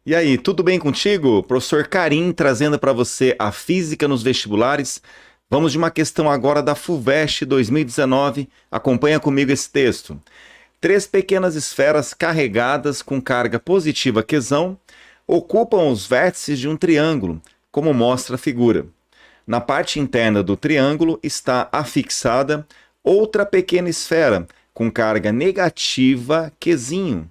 E aí, tudo bem contigo? Professor Karim trazendo para você a física nos vestibulares. Vamos de uma questão agora da FUVEST 2019. Acompanha comigo esse texto. Três pequenas esferas carregadas com carga positiva quesão ocupam os vértices de um triângulo, como mostra a figura. Na parte interna do triângulo está afixada outra pequena esfera com carga negativa quesinho.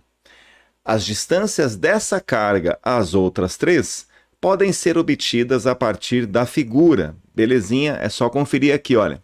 As distâncias dessa carga às outras três podem ser obtidas a partir da figura. Belezinha? É só conferir aqui, olha.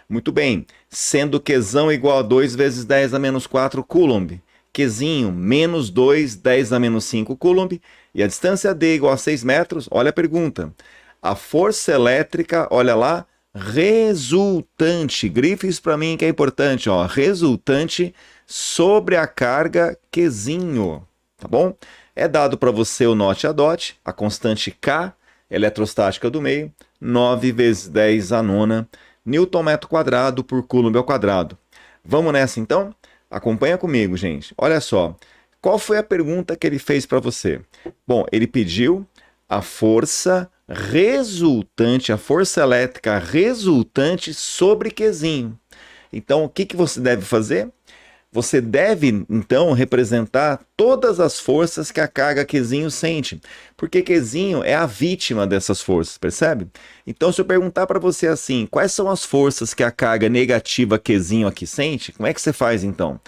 Muito bem. Sendo Qzão igual a 2 vezes 10 a menos 4 coulomb. Qzinho menos 2, 10 a menos 5 coulomb. E a distância D igual a 6 metros. Olha a pergunta. A força elétrica, olha lá, resultante. Grife isso para mim que é importante, ó. Resultante sobre a carga Qzinho, tá bom? É dado para você o note a dot, a constante K, eletrostática do meio, 9 vezes 10 a nona, Newton metro quadrado por Coulomb ao quadrado. Vamos nessa então? Acompanha comigo, gente. Olha só, qual foi a pergunta que ele fez para você? Bom, ele pediu a força resultante, a força elétrica resultante sobre Qzinho. Então, o que você deve fazer? Você deve, então, representar todas as forças que a carga Qzinho sente, porque Qzinho é a vítima dessas forças, percebe? Então, se eu perguntar para você assim, quais são as forças que a carga negativa Qzinho aqui sente, como é que você faz, então?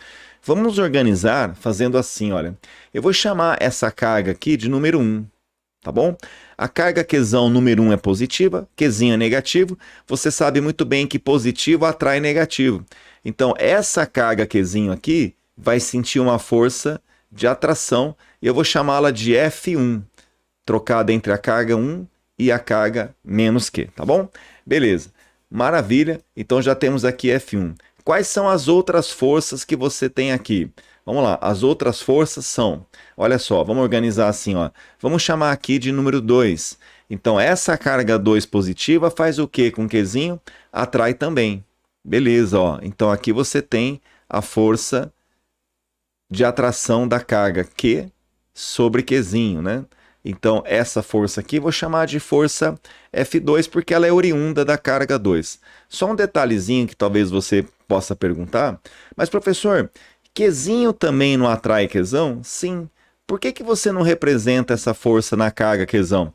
Vamos nos organizar fazendo assim, olha. Eu vou chamar essa carga aqui de número 1, tá bom? A carga Qzão número 1 é positiva, Qzinho é negativo. Você sabe muito bem que positivo atrai negativo. Então, essa carga Qzinho aqui vai sentir uma força de atração e eu vou chamá-la de F1, trocada entre a carga 1 e a carga menos Q, tá bom? Beleza, maravilha. Então, já temos aqui F1. Quais são as outras forças que você tem aqui? Vamos lá, as outras forças são, olha só, vamos organizar assim, ó. Vamos chamar aqui de número 2. Então, essa carga 2 positiva faz o que com Qzinho? Atrai também. Beleza, ó. Então, aqui você tem a força de atração da carga Q sobre Qzinho, né? Então, essa força aqui vou chamar de força F2 porque ela é oriunda da carga 2. Só um detalhezinho que talvez você possa perguntar, mas professor, Qzinho também não atrai Qzão? Sim. Por que você não representa essa força na carga Qzão?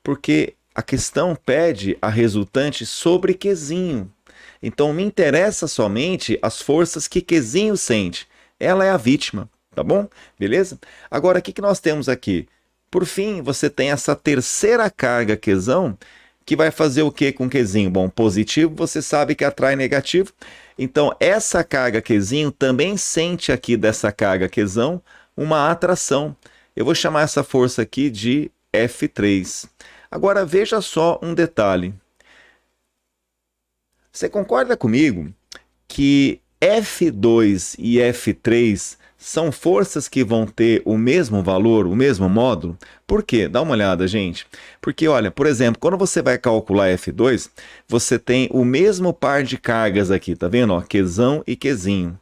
Porque a questão pede a resultante sobre Qzinho. Então, me interessa somente as forças que Qzinho sente. Ela é a vítima, tá bom? Beleza? Agora, o que nós temos aqui? Por fim, você tem essa terceira carga Qzão, que vai fazer o que com Qzinho? Bom, positivo, você sabe que atrai negativo. Então, essa carga Qzinho também sente aqui dessa carga Qzão uma atração. Eu vou chamar essa força aqui de F3. Agora, veja só um detalhe. Você concorda comigo que F2 e F3 são forças que vão ter o mesmo valor, o mesmo módulo? Por quê? Dá uma olhada, gente. Porque, olha, por exemplo, quando você vai calcular F2, você tem o mesmo par de cargas aqui, tá vendo? Ó, Qzão e Qzinho.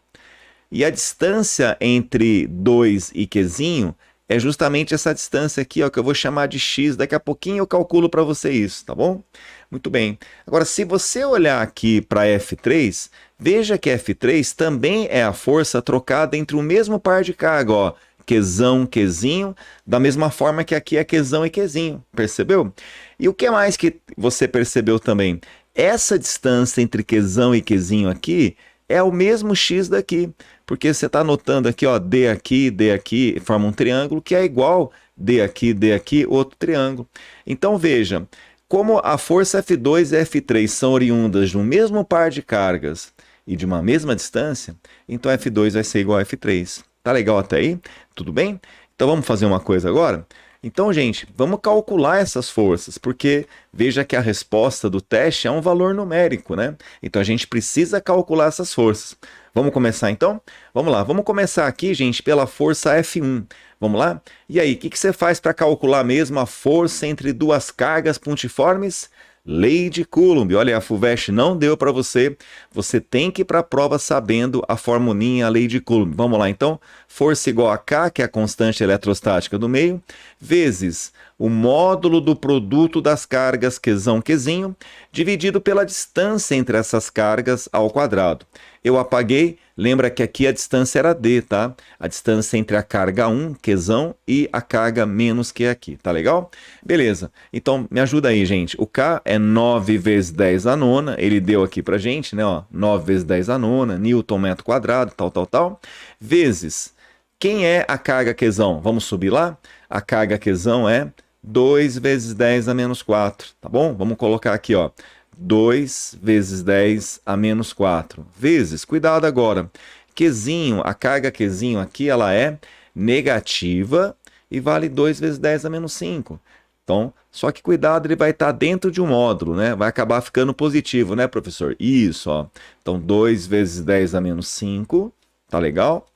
E a distância entre 2 e Qzinho é justamente essa distância aqui, ó, que eu vou chamar de x. Daqui a pouquinho eu calculo para você isso, tá bom? Muito bem. Agora, se você olhar aqui para F3, veja que F3 também é a força trocada entre o mesmo par de carga, ó, Qzão, Qzinho, da mesma forma que aqui é Qzão e Qzinho, percebeu? E o que mais que você percebeu também? Essa distância entre Qzão e Qzinho aqui é o mesmo x daqui, porque você está notando aqui, ó, D aqui, forma um triângulo que é igual D aqui, outro triângulo. Então, veja, como a força F2 e F3 são oriundas de um mesmo par de cargas e de uma mesma distância, então F2 vai ser igual a F3. Tá legal até aí? Tudo bem? Então vamos fazer uma coisa agora? Então, gente, vamos calcular essas forças, porque veja que a resposta do teste é um valor numérico, né? Então a gente precisa calcular essas forças. Vamos começar então? Vamos lá, vamos começar aqui, gente, pela força F1. Vamos lá? E aí, o que você faz para calcular mesmo a força entre duas cargas pontiformes? Lei de Coulomb. Olha, a FUVEST não deu para você. Você tem que ir para a prova sabendo a formulinha, a lei de Coulomb. Vamos lá, então. Força igual a K, que é a constante eletrostática do meio, vezes o módulo do produto das cargas Qzão, Qzinho, dividido pela distância entre essas cargas ao quadrado. Eu apaguei, lembra que aqui a distância era D, tá? A distância entre a carga 1, Qzão, e a carga menos Q aqui, tá legal? Beleza, então me ajuda aí, gente. O K é 9 vezes 10 a nona, ele deu aqui pra gente, né? Ó, 9 vezes 10 a nona, Newton metro quadrado, tal, vezes... Quem é a carga Qzão? Vamos subir lá? A carga Qzão é 2 vezes 10 a menos 4, tá bom? Vamos colocar aqui, ó. 2 vezes 10 a menos 4, vezes, cuidado agora, Qzinho, a carga Qzinho aqui, ela é negativa e vale 2 vezes 10 a menos 5. Então, só que cuidado, ele vai estar dentro de um módulo, né? Vai acabar ficando positivo, né, professor? Isso, ó. Então, 2 vezes 10 a menos 5, tá legal?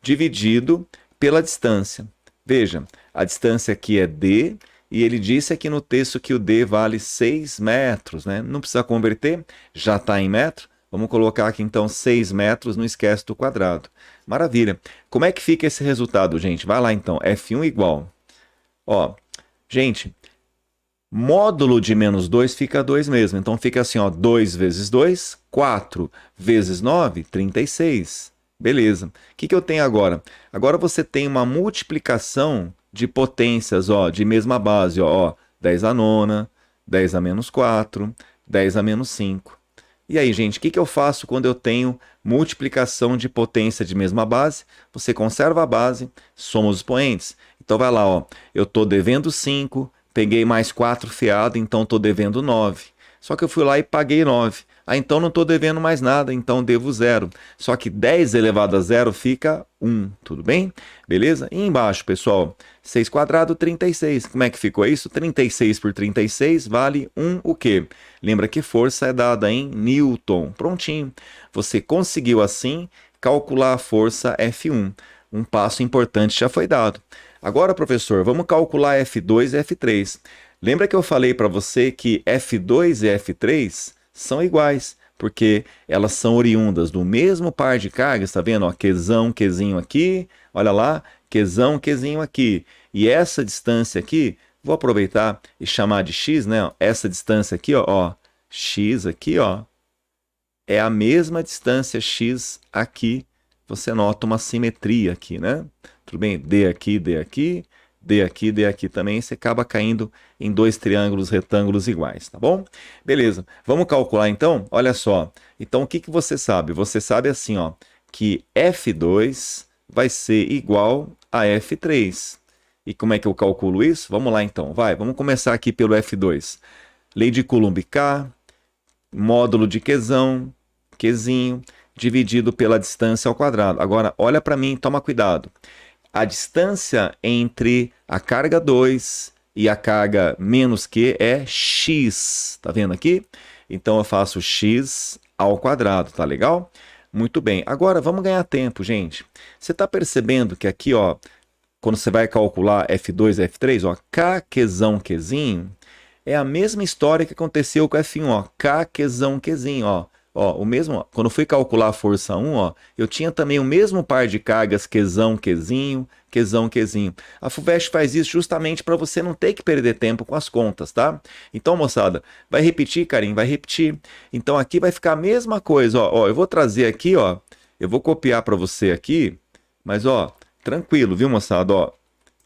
Dividido pela distância. Veja, a distância aqui é D, e ele disse aqui no texto que o D vale 6 metros, né? Não precisa converter, já está em metro. Vamos colocar aqui então 6 metros, não esquece do quadrado. Maravilha. Como é que fica esse resultado, gente? Vai lá então, F1 igual. Ó, gente, módulo de menos 2 fica 2 mesmo. Então fica assim, ó, 2 vezes 2, 4 vezes 9, 36. Beleza. O que eu tenho agora? Agora você tem uma multiplicação de potências, ó, de mesma base, ó, 10 a nona, 10 a menos 4, 10 a menos 5. E aí, gente, o que eu faço quando eu tenho multiplicação de potência de mesma base? Você conserva a base, soma os expoentes. Então vai lá, ó, eu estou devendo 5, peguei mais 4 fiado, então estou devendo 9. Só que eu fui lá e paguei 9. Ah, então não estou devendo mais nada, então devo 0. Só que 10 elevado a 0 fica 1, tudo bem? Beleza? E embaixo, pessoal, 6 quadrado, 36. Como é que ficou isso? 36 por 36 vale 1 o quê? Lembra que força é dada em Newton. Prontinho. Você conseguiu, assim, calcular a força F1. Um passo importante já foi dado. Agora, professor, vamos calcular F2 e F3. Lembra que eu falei para você que F2 e F3 são iguais, porque elas são oriundas do mesmo par de cargas, tá vendo? Ó, Qzão, Qzinho aqui, olha lá, Qzão, Qzinho aqui. E essa distância aqui, vou aproveitar e chamar de x, né? Essa distância aqui, ó, x aqui, ó, é a mesma distância x aqui. Você nota uma simetria aqui, né? Tudo bem? D aqui, D aqui. D aqui também, você acaba caindo em dois triângulos retângulos iguais, tá bom? Beleza, vamos calcular então? Olha só, então o que você sabe? Você sabe assim, ó, que F2 vai ser igual a F3. E como é que eu calculo isso? Vamos lá então, vamos começar aqui pelo F2. Lei de Coulomb K, módulo de Qzão, Qzinho, dividido pela distância ao quadrado. Agora, olha para mim, toma cuidado. A distância entre a carga 2 e a carga menos Q é x. Tá vendo aqui? Então eu faço x ao quadrado, tá legal? Muito bem. Agora vamos ganhar tempo, gente. Você está percebendo que aqui, ó, quando você vai calcular F2 e F3, ó, K Qzão Qzinho, é a mesma história que aconteceu com F1, ó, K Qzão Qzinho, ó. Ó, o mesmo, ó, quando eu fui calcular a força 1, ó, eu tinha também o mesmo par de cargas Qzão, Qzinho, Qzão, Qzinho. A FUVEST faz isso justamente para você não ter que perder tempo com as contas, tá? Então, moçada, vai repetir, Karim, vai repetir. Então, aqui vai ficar a mesma coisa, ó, eu vou trazer aqui, ó, eu vou copiar para você aqui, mas, ó, tranquilo, viu, moçada, ó,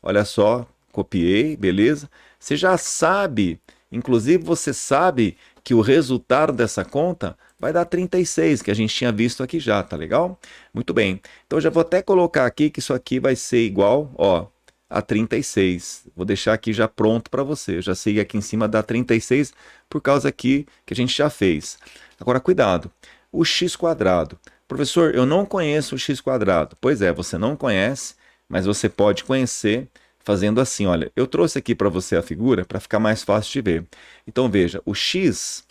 olha só, copiei, beleza? Você já sabe, inclusive você sabe que o resultado dessa conta vai dar 36, que a gente tinha visto aqui já, tá legal? Muito bem. Então, já vou até colocar aqui que isso aqui vai ser igual, ó, a 36. Vou deixar aqui já pronto para você. Eu já sei que aqui em cima dá 36 por causa aqui que a gente já fez. Agora, cuidado. O x quadrado. Professor, eu não conheço o x quadrado. Pois é, você não conhece, mas você pode conhecer fazendo assim, olha. Eu trouxe aqui para você a figura para ficar mais fácil de ver. Então, veja, o x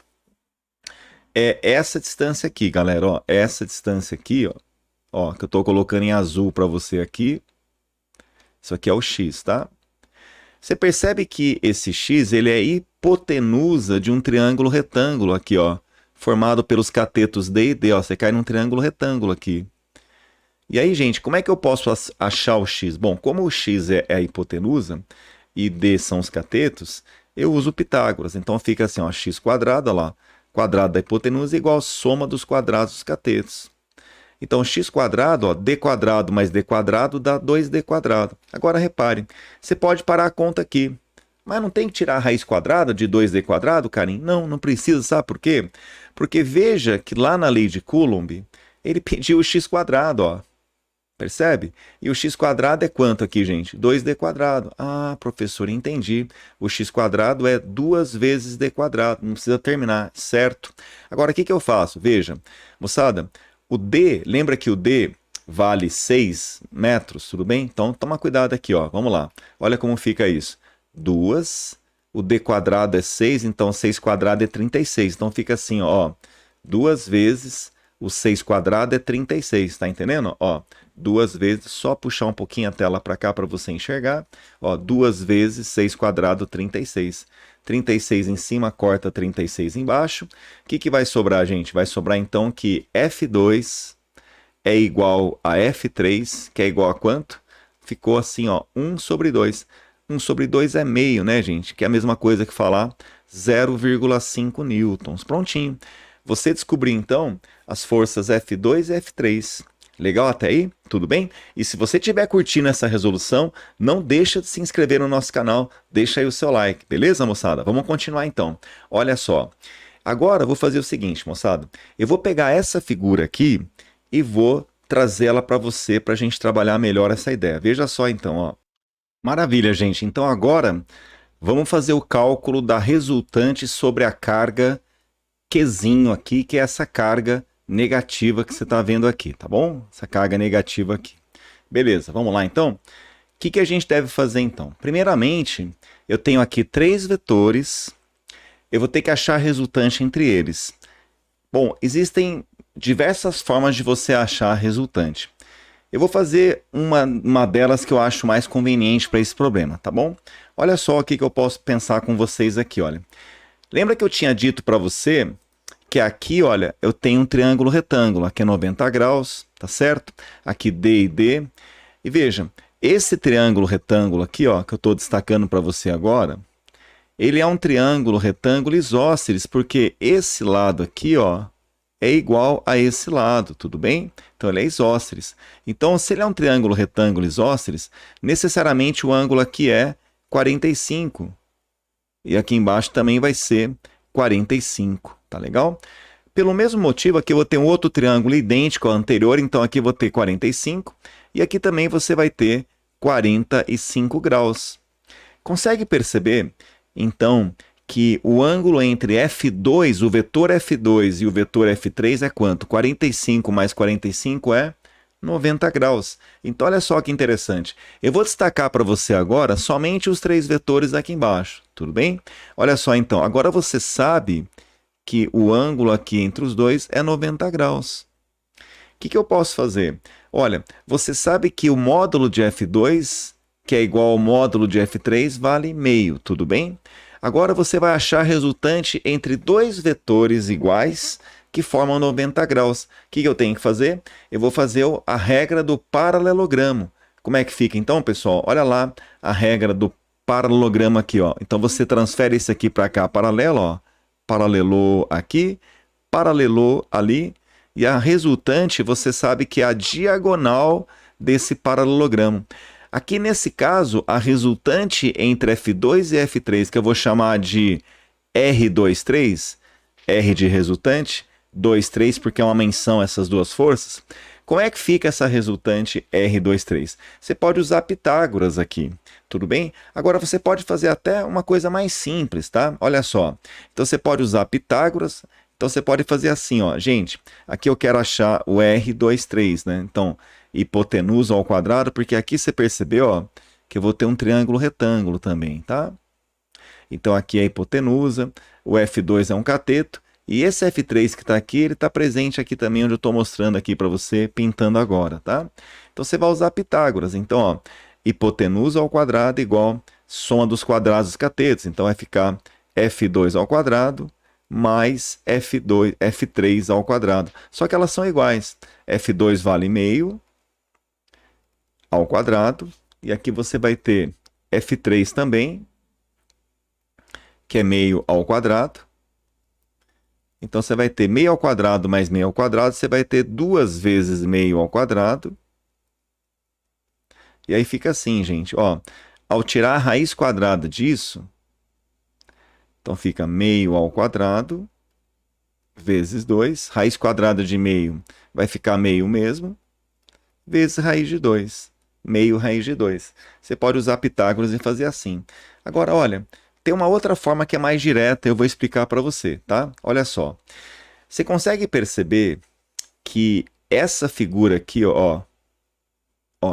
é essa distância aqui, galera, ó, essa distância aqui, ó, que eu estou colocando em azul para você aqui, isso aqui é o x, tá? Você percebe que esse x, ele é hipotenusa de um triângulo retângulo aqui, ó, formado pelos catetos D e D, ó, você cai num triângulo retângulo aqui. E aí, gente, como é que eu posso achar o x? Bom, como o x é a hipotenusa e D são os catetos, eu uso Pitágoras. Então fica assim, ó, x quadrado, ó lá, quadrado da hipotenusa igual a soma dos quadrados dos catetos. Então, x quadrado, ó, d quadrado mais d quadrado dá 2d quadrado. Agora, repare, você pode parar a conta aqui. Mas não tem que tirar a raiz quadrada de 2d quadrado, Karim? Não, não precisa, sabe por quê? Porque veja que lá na lei de Coulomb, ele pediu o x quadrado, ó. Percebe? E o x quadrado é quanto aqui, gente? 2d quadrado. Ah, professor, entendi. O x quadrado é 2 vezes d quadrado. Não precisa terminar, certo? Agora, o que eu faço? Veja, moçada, o D, lembra que o D vale 6 metros, tudo bem? Então, toma cuidado aqui, ó. Vamos lá. Olha como fica isso. 2, o D quadrado é 6, então 6 quadrado é 36. Então, fica assim, ó. 2 vezes o 6 quadrado é 36, tá entendendo? Ó, 2 vezes, só puxar um pouquinho a tela para cá para você enxergar. Ó, 2 vezes 6 quadrado, 36. 36 em cima, corta 36 embaixo. O que vai sobrar, gente? Vai sobrar então que F2 é igual a F3, que é igual a quanto? Ficou assim, ó, 1 sobre 2. 1 sobre 2 é meio, né, gente? Que é a mesma coisa que falar 0,5 newtons. Prontinho. Você descobriu, então, as forças F2 e F3. Legal até aí? Tudo bem? E se você estiver curtindo essa resolução, não deixa de se inscrever no nosso canal, deixa aí o seu like, beleza, moçada? Vamos continuar então. Olha só, agora eu vou fazer o seguinte, moçada, eu vou pegar essa figura aqui e vou trazê-la para você, para a gente trabalhar melhor essa ideia. Veja só então, ó. Maravilha, gente. Então agora vamos fazer o cálculo da resultante sobre a carga Qzinho aqui, que é essa carga negativa que você está vendo aqui, tá bom? Essa carga negativa aqui. Beleza, vamos lá então? O que a gente deve fazer então? Primeiramente, eu tenho aqui 3 vetores, eu vou ter que achar a resultante entre eles. Bom, existem diversas formas de você achar a resultante. Eu vou fazer uma delas que eu acho mais conveniente para esse problema, tá bom? Olha só o que eu posso pensar com vocês aqui, olha. Lembra que eu tinha dito para você que aqui, olha, eu tenho um triângulo retângulo, aqui é 90 graus, tá certo? Aqui D e D. E veja, esse triângulo retângulo aqui, ó, que eu estou destacando para você agora, ele é um triângulo retângulo isósceles, porque esse lado aqui, ó, é igual a esse lado, tudo bem? Então ele é isósceles. Então, se ele é um triângulo retângulo isósceles, necessariamente o ângulo aqui é 45. E aqui embaixo também vai ser 45, tá legal? Pelo mesmo motivo, aqui eu vou ter um outro triângulo idêntico ao anterior, então aqui eu vou ter 45, e aqui também você vai ter 45 graus. Consegue perceber, então, que o ângulo entre F2, o vetor F2 e o vetor F3 é quanto? 45 mais 45 é 90 graus. Então, olha só que interessante. Eu vou destacar para você agora somente os 3 vetores aqui embaixo, tudo bem? Olha só, então, agora você sabe que o ângulo aqui entre os dois é 90 graus. O que eu posso fazer? Olha, você sabe que o módulo de F2, que é igual ao módulo de F3, vale meio, tudo bem? Agora você vai achar a resultante entre 2 vetores iguais que formam 90 graus. O que eu tenho que fazer? Eu vou fazer a regra do paralelogramo. Como é que fica então, pessoal? Olha lá a regra do paralelogramo aqui, ó. Então você transfere isso aqui para cá, paralelo, ó. Paralelou aqui, paralelou ali, e a resultante você sabe que é a diagonal desse paralelogramo. Aqui nesse caso, a resultante entre F2 e F3, que eu vou chamar de R23, R de resultante, 23 porque é uma menção a essas duas forças. Como é que fica essa resultante R23? Você pode usar Pitágoras aqui, tudo bem? Agora você pode fazer até uma coisa mais simples, tá? Olha só, então você pode usar Pitágoras, então você pode fazer assim, ó, gente, aqui eu quero achar o R23, né? Então, hipotenusa ao quadrado, porque aqui você percebeu, ó, que eu vou ter um triângulo retângulo também, tá? Então aqui é a hipotenusa, o F2 é um cateto, e esse F3 que está aqui, ele está presente aqui também, onde eu estou mostrando aqui para você, pintando agora, tá? Então você vai usar Pitágoras. Então, ó, hipotenusa ao quadrado igual soma dos quadrados dos catetos. Então vai ficar F2 ao quadrado mais F3 ao quadrado. Só que elas são iguais. F2 vale meio ao quadrado. E aqui você vai ter F3 também, que é meio ao quadrado. Então, você vai ter meio ao quadrado mais meio ao quadrado. Você vai ter 2 vezes meio ao quadrado. E aí fica assim, gente. Ó, ao tirar a raiz quadrada disso, então fica meio ao quadrado vezes 2. Raiz quadrada de meio vai ficar meio mesmo, vezes raiz de 2. Meio raiz de 2. Você pode usar Pitágoras e fazer assim. Agora, olha, tem uma outra forma que é mais direta, eu vou explicar para você, tá? Olha só. Você consegue perceber que essa figura aqui, ó,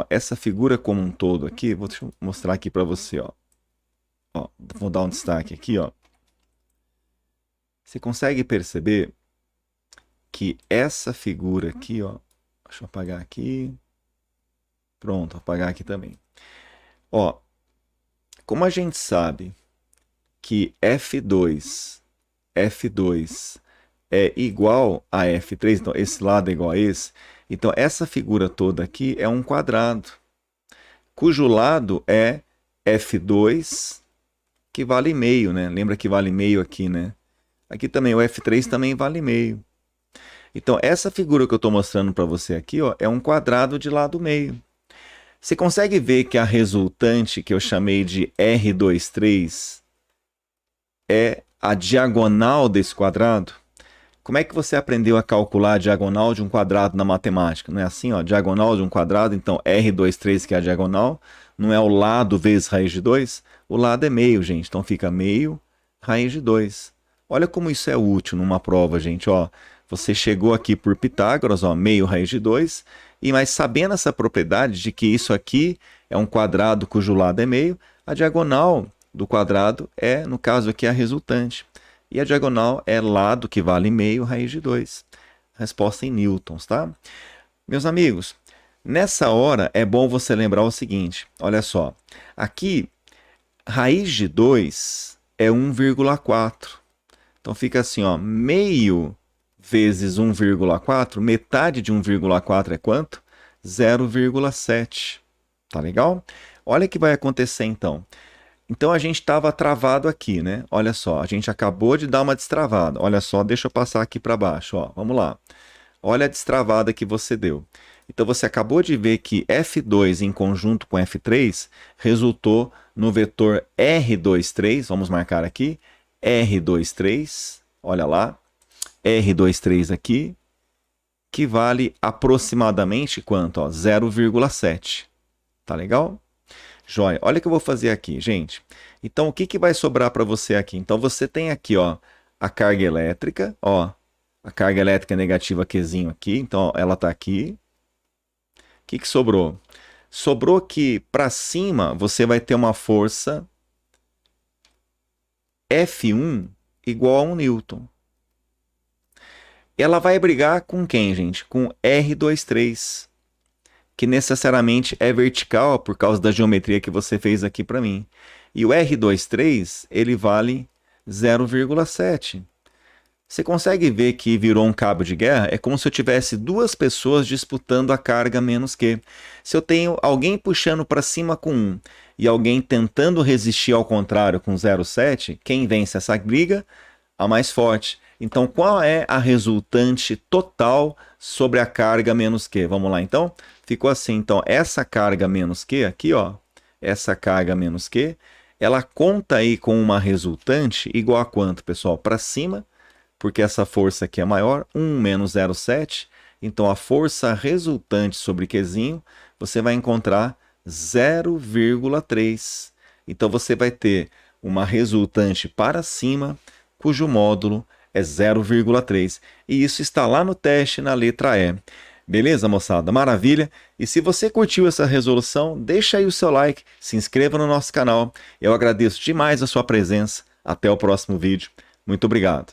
essa figura como um todo aqui, deixa eu mostrar aqui para você, ó. Vou dar um destaque aqui, ó. Você consegue perceber que essa figura aqui, ó, deixa eu apagar aqui. Pronto, apagar aqui também. Ó, como a gente sabe que F2 é igual a F3, então esse lado é igual a esse, então essa figura toda aqui é um quadrado, cujo lado é F2, que vale meio, né? Lembra que vale meio aqui, né? Aqui também, o F3 também vale meio. Então, essa figura que eu estou mostrando para você aqui, ó, é um quadrado de lado meio. Você consegue ver que a resultante, que eu chamei de R23, é a diagonal desse quadrado? Como é que você aprendeu a calcular a diagonal de um quadrado na matemática? Não é assim, ó, diagonal de um quadrado, então R23, que é a diagonal, não é o lado vezes raiz de 2? O lado é meio, gente, então fica meio raiz de 2. Olha como isso é útil numa prova, gente, ó. Você chegou aqui por Pitágoras, ó, meio raiz de 2, mas sabendo essa propriedade de que isso aqui é um quadrado cujo lado é meio, a diagonal do quadrado é, no caso aqui, a resultante. E a diagonal é lado que vale meio raiz de 2. Resposta em newtons, tá? Meus amigos, nessa hora é bom você lembrar o seguinte, olha só. Aqui, raiz de 2 é 1,4. Então fica assim, ó, meio vezes 1,4, metade de 1,4 é quanto? 0,7. Tá legal? Olha o que vai acontecer então. Então a gente estava travado aqui, né? Olha só, a gente acabou de dar uma destravada. Olha só, deixa eu passar aqui para baixo, ó. Vamos lá. Olha a destravada que você deu. Então você acabou de ver que F2 em conjunto com F3 resultou no vetor R23, vamos marcar aqui, R23, olha lá, R23 aqui, que vale aproximadamente quanto? 0,7. Tá legal? Joia. Olha o que eu vou fazer aqui, gente. Então, o que vai sobrar para você aqui? Então, você tem aqui, ó, a carga elétrica, ó, a carga elétrica negativa Qzinho aqui, então ó, ela está aqui. O que sobrou? Sobrou que para cima você vai ter uma força F1 igual a 1 newton. Ela vai brigar com quem, gente? Com R23, que necessariamente é vertical por causa da geometria que você fez aqui para mim. E o R23, ele vale 0,7. Você consegue ver que virou um cabo de guerra? É como se eu tivesse duas pessoas disputando a carga menos Q. Se eu tenho alguém puxando para cima com 1 e alguém tentando resistir ao contrário com 0,7, quem vence essa briga? A mais forte. Então, qual é a resultante total sobre a carga menos Q? Vamos lá, então? Ficou assim. Então, essa carga menos Q, aqui, ó, essa carga menos Q, ela conta aí com uma resultante igual a quanto, pessoal? Para cima, porque essa força aqui é maior, 1 menos 0,7. Então, a força resultante sobre Qzinho, você vai encontrar 0,3. Então, você vai ter uma resultante para cima, cujo módulo é 0,3. E isso está lá no teste, na letra E. Beleza, moçada? Maravilha? E se você curtiu essa resolução, deixa aí o seu like, se inscreva no nosso canal. Eu agradeço demais a sua presença. Até o próximo vídeo. Muito obrigado.